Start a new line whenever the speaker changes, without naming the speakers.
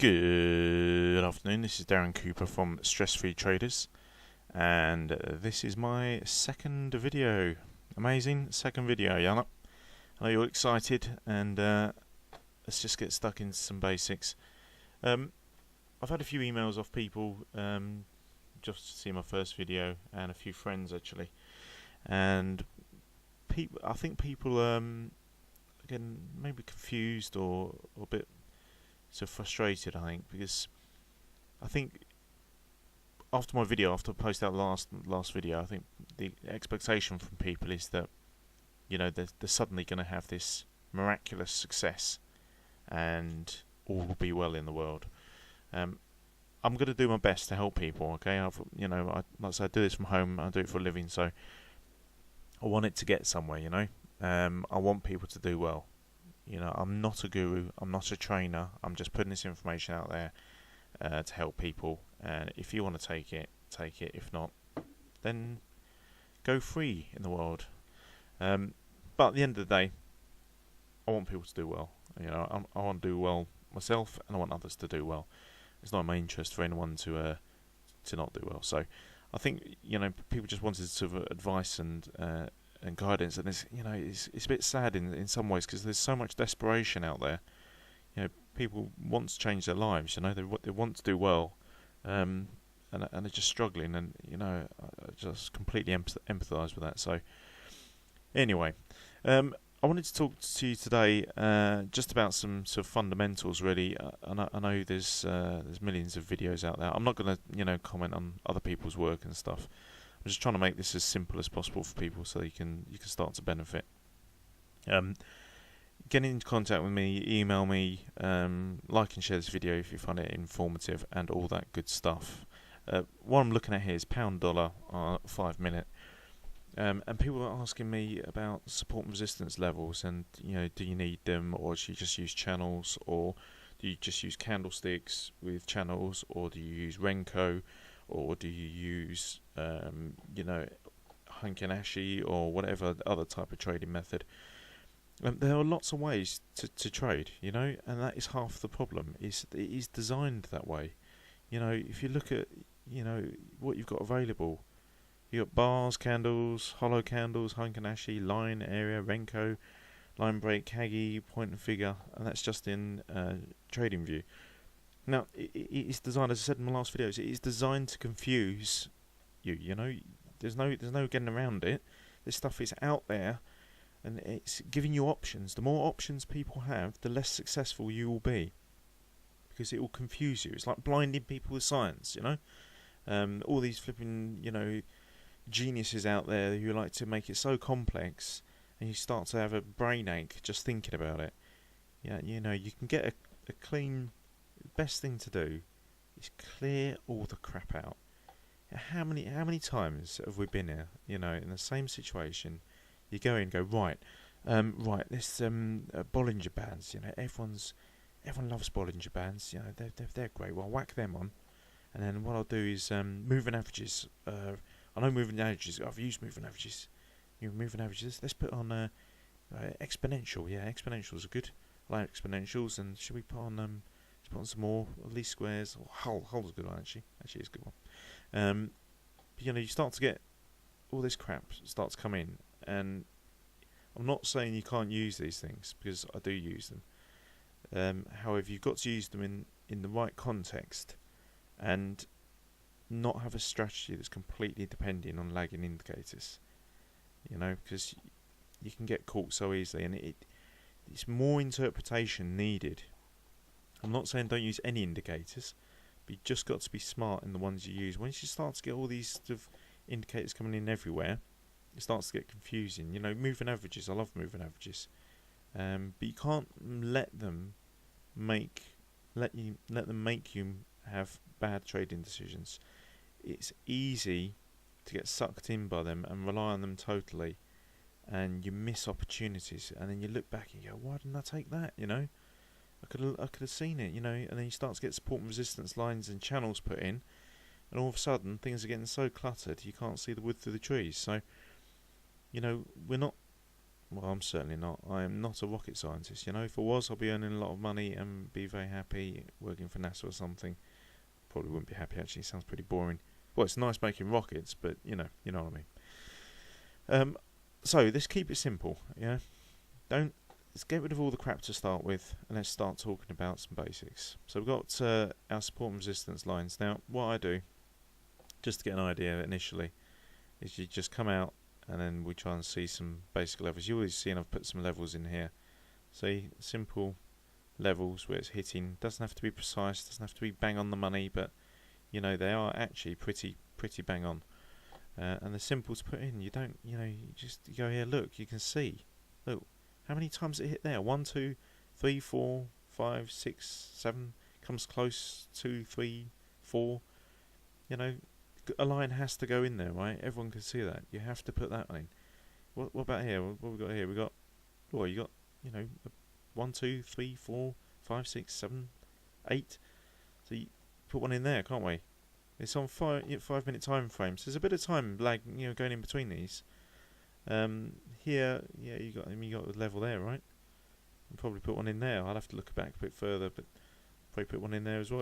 Good afternoon, this is Darren Cooper from Stress Free Traders, and this is my second video. Amazing, second video, Yana. I know you're excited, and let's just get stuck into some basics. I've had a few emails off people just to see my first video, and a few friends actually. And I think people again maybe confused or a bit frustrated, I think, because I think after my video, after I posted out last video, I think the expectation from people is that they're suddenly going to have this miraculous success and all will be well in the world. I'm going to do my best to help people. Okay, like I said, I do this from home. I do it for a living, so I want it to get somewhere. I want people to do well. I'm not a guru, I'm not a trainer, I'm just putting this information out there to help people, and if you want to take it, take it. If not, then go free in the world. But at the end of the day, I want people to do well. I want to do well myself, and I want others to do well. It's not my interest for anyone to not do well. So I think people just wanted sort of advice and guidance, and it's a bit sad in some ways, because there's so much desperation out there. People want to change their lives. They want to do well, and they're just struggling. And I just completely empathise with that. So anyway, I wanted to talk to you today just about some sort of fundamentals, really. I know there's millions of videos out there. I'm not going to comment on other people's work and stuff. I'm just trying to make this as simple as possible for people, so you can start to benefit. Get into contact with me, email me, like and share this video if you find it informative, and all that good stuff. What I'm looking at here is pound-dollar 5 minute, and people are asking me about support and resistance levels, and do you need them, or do you just use channels, or do you just use candlesticks with channels, or do you use Renko, or do you use Heikin-Ashi, or whatever other type of trading method? There are lots of ways to trade, and that is half the problem. It is designed that way. If you look at what you've got available, you've got bars, candles, hollow candles, Heikin-Ashi, line, area, Renko, line break, Kagi, point and figure, and that's just in TradingView. Now, it is designed, as I said in my last videos, it is designed to confuse you. There's no getting around it. This stuff is out there, and it's giving you options. The more options people have, the less successful you will be, because it will confuse you. It's like blinding people with science. All these flipping geniuses out there who like to make it so complex, and you start to have a brain ache just thinking about it. You can get a clean. The best thing to do is clear all the crap out. How many times have we been here? In the same situation, you go in and go right. This Bollinger Bands. Everyone loves Bollinger Bands. They're great. Well, I'll whack them on, and then what I'll do is moving averages. I know moving averages. I've used moving averages. Moving averages. Let's put on exponential. Yeah, exponentials are good. I like exponentials. And should we put on put on some more least squares? Hull's a good one, actually. Actually, it's a good one. But you start to get all this crap starts to come in, and I'm not saying you can't use these things, because I do use them. However, you've got to use them in the right context, and not have a strategy that's completely dependent on lagging indicators. Because you can get caught so easily, and it's more interpretation needed. I'm not saying don't use any indicators, but you've just got to be smart in the ones you use. Once you start to get all these sort of indicators coming in everywhere, it starts to get confusing. Moving averages, I love moving averages, but you can't let them make you have bad trading decisions. It's easy to get sucked in by them and rely on them totally, and you miss opportunities, and then you look back and you go, why didn't I take that? I could have seen it, and then you start to get support and resistance lines and channels put in, and all of a sudden things are getting so cluttered you can't see the wood through the trees. So we're not Well, I'm certainly not. I am not a rocket scientist. You know, if I was, I'd be earning a lot of money and be very happy working for NASA or something. Probably wouldn't be happy actually. Sounds pretty boring. Well, it's nice making rockets, but you know what I mean. So let's keep it simple. Yeah, don't let's get rid of all the crap to start with, and let's start talking about some basics. So we've got our support and resistance lines. Now, what I do, just to get an idea initially, is you just come out and then we try and see some basic levels. You always see, and I've put some levels in here. See, simple levels where it's hitting. Doesn't have to be precise, doesn't have to be bang on the money, but they are actually pretty bang on. And they're simple to put in. You don't, you just go here, look, you can see. Look, how many times it hit there? 1, 2, 3, 4, 5, 6, 7. Comes close, 2, 3, 4. A line has to go in there, right? Everyone can see that. You have to put that in. What about here? What have we got here? We got, you got, 1, 2, 3, 4, 5, 6, 7, 8. So you put one in there, can't we? It's on 5-minute time frames. There's a bit of time lag, going in between these. Here, yeah, you got the level there, right? I'll probably put one in there. I'll have to look back a bit further, but probably put one in there as well.